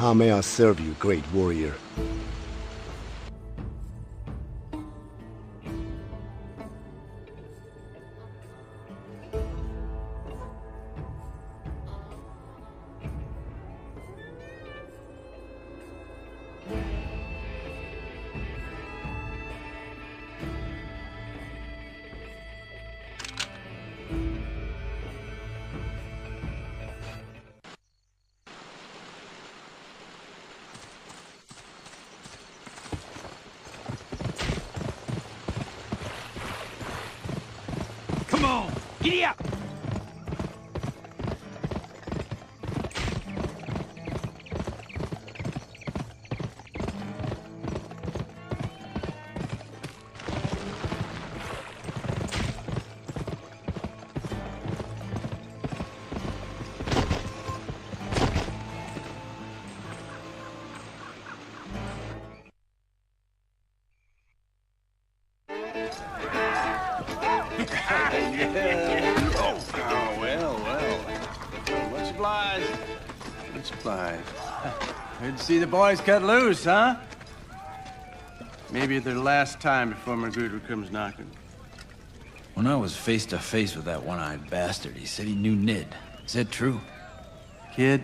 How may I serve you, great warrior? Come on, giddy up! Much obliged. Much obliged. Good to see the boys cut loose, huh? Maybe their last time before Magruder comes knocking. When I was face to face with that one-eyed bastard, he said he knew Ned. Is that true? Kid,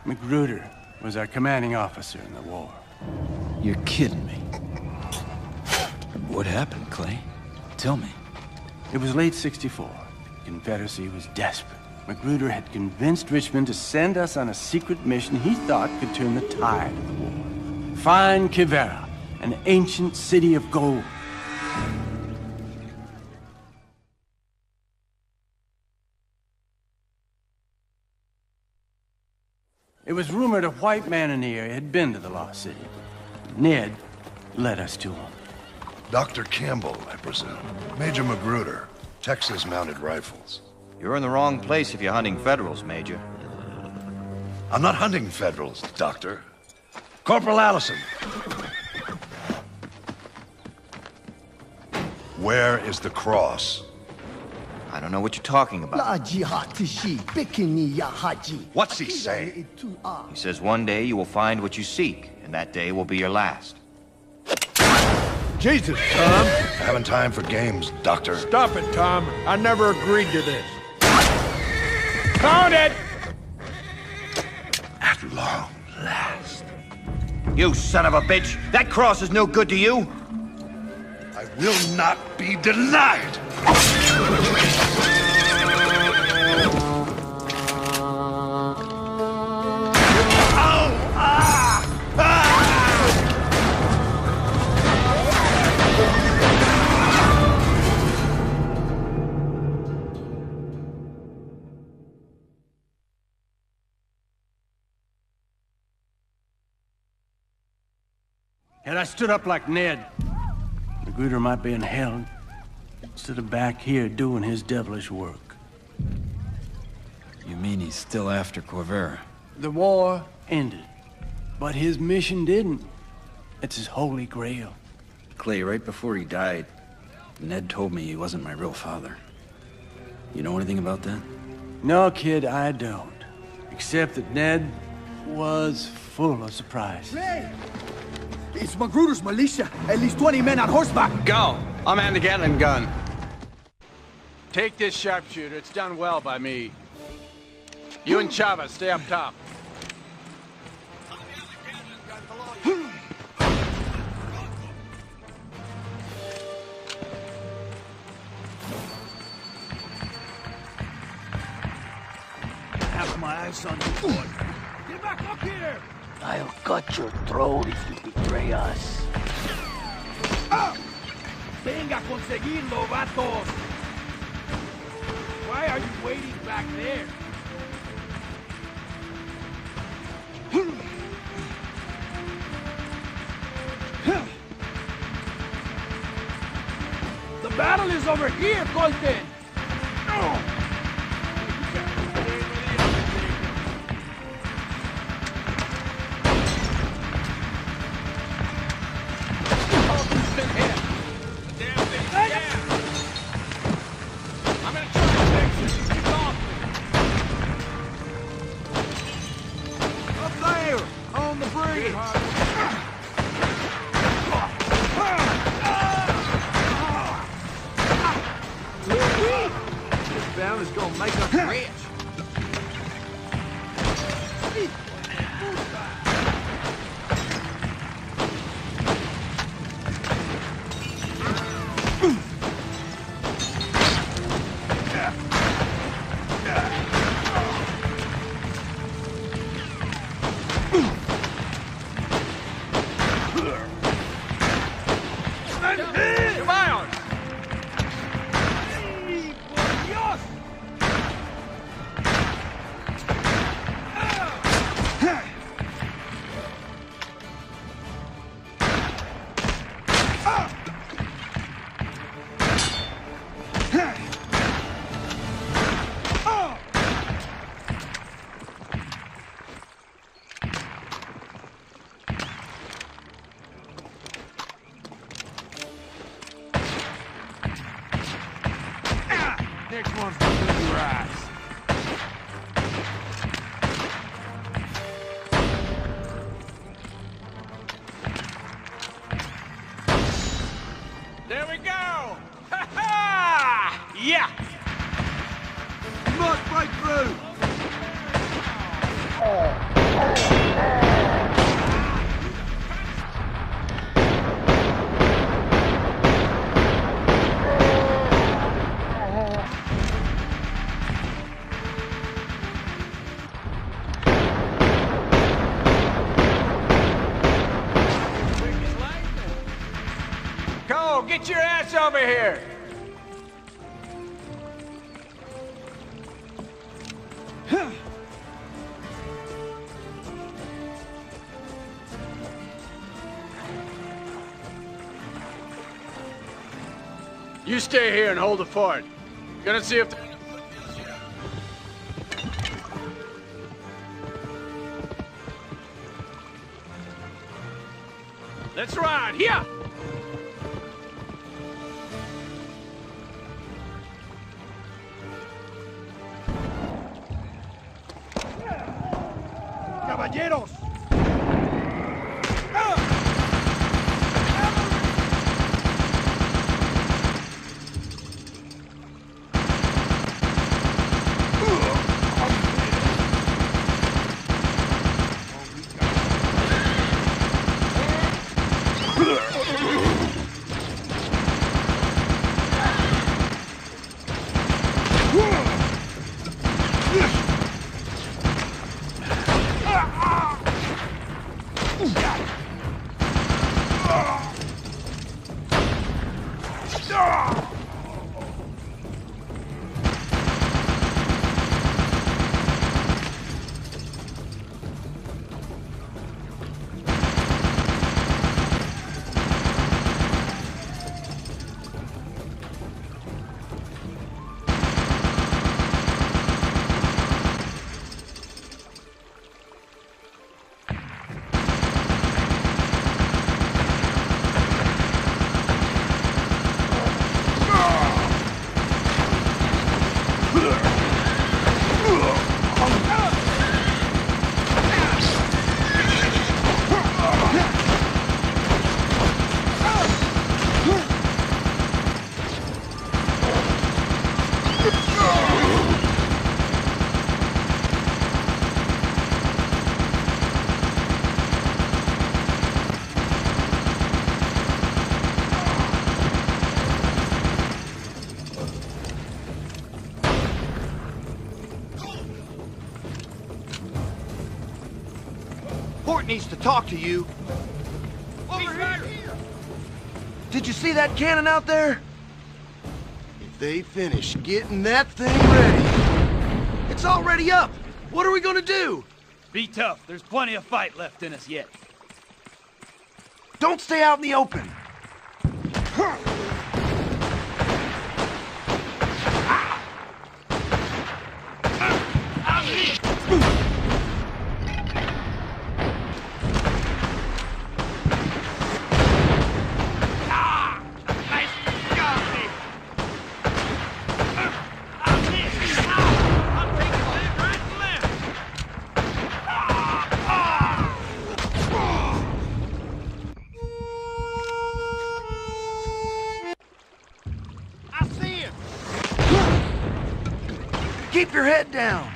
Magruder was our commanding officer in the war. You're kidding me. What happened, Clay? Tell me. It was late '64. The Confederacy was desperate. Magruder had convinced Richmond to send us on a secret mission he thought could turn the tide of the war. Find Quivira, an ancient city of gold. It was rumored a white man in the area had been to the lost city. Ned led us to him. Dr. Campbell, I presume. Major Magruder, Texas Mounted Rifles. You're in the wrong place if you're hunting Federals, Major. I'm not hunting Federals, Doctor. Corporal Allison. Where is the cross? I don't know what you're talking about. What's he say? He says one day you will find what you seek, and that day will be your last. Jesus, Tom. Having time for games, Doctor. Stop it, Tom. I never agreed to this. Count it! At long last. You son of a bitch! That cross is no good to you! I will not be denied! Had I stood up like Ned, Magruder might be in hell instead of back here doing his devilish work. You mean he's still after Quivira? The war ended, but his mission didn't. It's his holy grail. Clay, right before he died, Ned told me he wasn't my real father. You know anything about that? No, kid, I don't. Except that Ned was full of surprise. Ray! It's Magruder's militia. At least 20 men on horseback. Go! I'll man the Gatling gun. Take this sharpshooter. It's done well by me. You and Chavez, stay up top. Have my eyes on you, boy. Get back up here! I'll cut your throat if you betray us. Ah! Venga, conseguirlo, vatos! Why are you waiting back there? The battle is over here, Colton! Oh! Up there! This bound is gonna make us rich. Next one's gonna be your eyes. There we go! Ha ha! Yeah! You must break through! Cole, get your ass over here! You stay here and hold the fort. Gonna see if... Let's ride, here! Caballeros! Port needs to talk to you. Over here! Did you see that cannon out there? If they finish getting that thing ready, it's already up. What are we gonna do? Be tough. There's plenty of fight left in us yet. Don't stay out in the open. Keep your head down.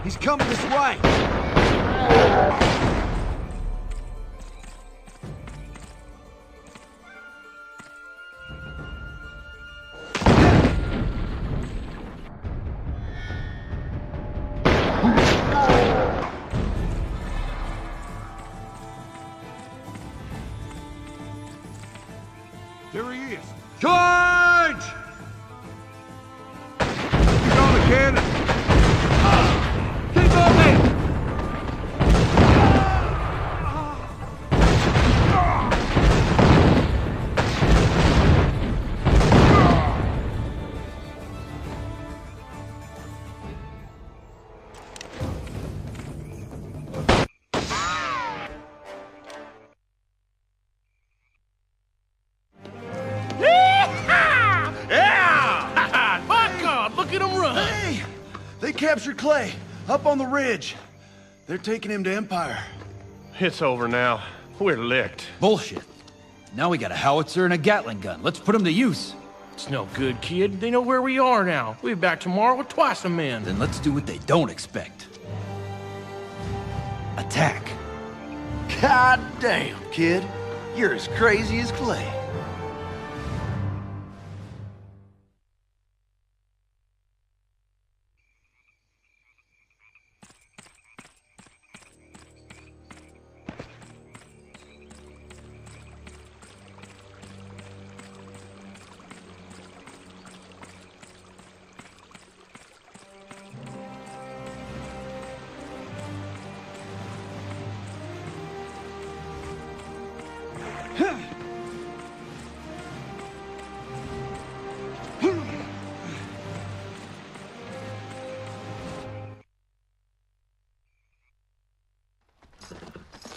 He's coming this way! There he is! Charge! He's on the cannon! Keep moving! Hey! They captured Clay, up on the ridge. They're taking him to Empire. It's over now. We're licked. Bullshit. Now we got a howitzer and a Gatling gun. Let's put them to use. It's no good, kid. They know where we are now. We'll be back tomorrow with twice the men. Then let's do what they don't expect. Attack. God damn, kid. You're as crazy as Clay.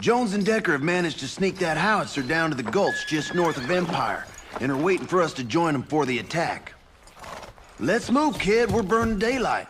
Jones and Decker have managed to sneak that howitzer down to the gulch just north of Empire, and are waiting for us to join them for the attack. Let's move, kid. We're burning daylight.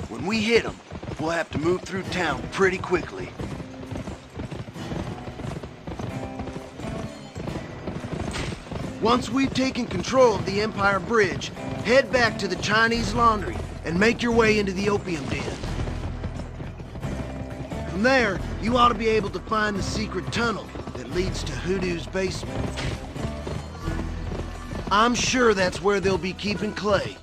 When we hit them, we'll have to move through town pretty quickly. Once we've taken control of the Empire Bridge, head back to the Chinese laundry and make your way into the opium den. From there, you ought to be able to find the secret tunnel that leads to Hoodoo's basement. I'm sure that's where they'll be keeping Clay.